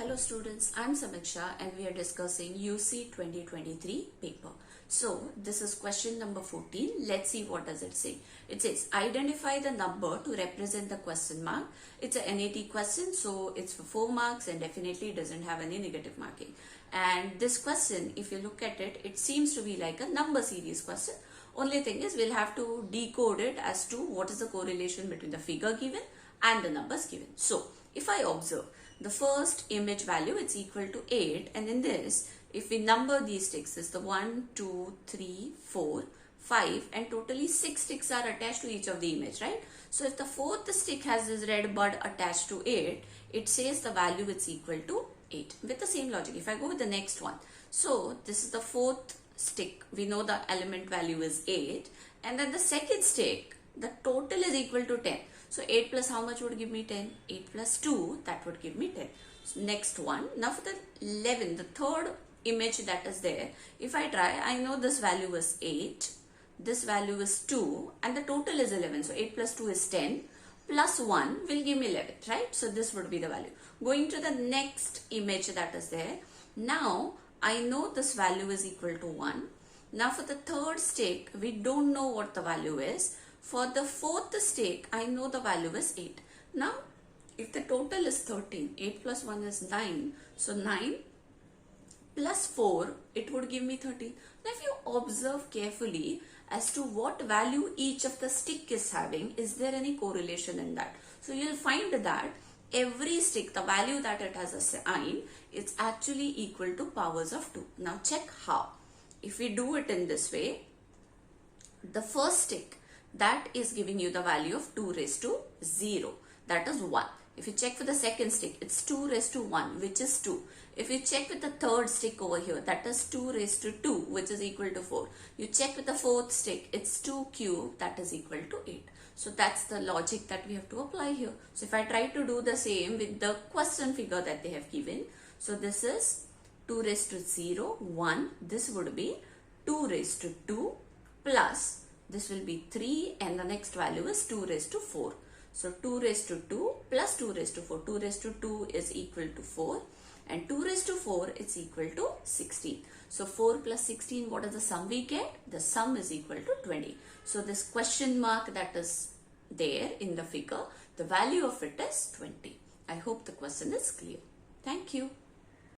Hello students, I am Samiksha and we are discussing UCEED 2023 paper. So this is question number 14. Let's see what does it say. It says identify the number to represent the question mark. It's a NAT question, so it's for 4 marks and definitely doesn't have any negative marking. And this question, if you look at it, it seems to be like a number series question. Only thing is we'll have to decode it as to what is the correlation between the figure given and the numbers given. So if I observe the first image value, it's equal to 8, and in this if we number these sticks, is the 1, 2, 3, 4, 5 and totally 6 sticks are attached to each of the image, right? So if the fourth stick has this red bud attached to it, it says the value is equal to 8. With the same logic, if I go with the next one, so this is the fourth stick, we know the element value is 8, and then the second stick, the total is equal to 10. So 8 plus how much would give me 10? 8 plus 2, that would give me 10. So next one, now for the 11, the third image that is there, if I try, I know this value is 8, this value is 2 and the total is 11. So 8 plus 2 is 10 plus 1 will give me 11, right? So this would be the value. Going to the next image that is there, now I know this value is equal to 1. Now for the third stick, we don't know what the value is. For the fourth stick, I know the value is 8. Now, if the total is 13, 8 plus 1 is 9. So 9 plus 4, it would give me 13. Now, if you observe carefully as to what value each of the stick is having, is there any correlation in that? So you'll find that every stick, the value that it has assigned, it's actually equal to powers of 2. Now check how. If we do it in this way, the first stick, that is giving you the value of 2 raised to 0, that is 1. If you check for the second stick, it's 2 raised to 1, which is 2. If you check with the third stick over here, that is 2 raised to 2, which is equal to 4. You check with the fourth stick, it's 2 cube, that is equal to 8. So that's the logic that we have to apply here. So if I try to do the same with the question figure that they have given, so this is 2 raised to 0, 1, this would be 2 raised to 2 plus this will be 3 and the next value is 2 raised to 4. So 2 raised to 2 plus 2 raised to 4. 2 raised to 2 is equal to 4 and 2 raised to 4 is equal to 16. So 4 plus 16, what is the sum we get? The sum is equal to 20. So this question mark that is there in the figure, the value of it is 20. I hope the question is clear. Thank you.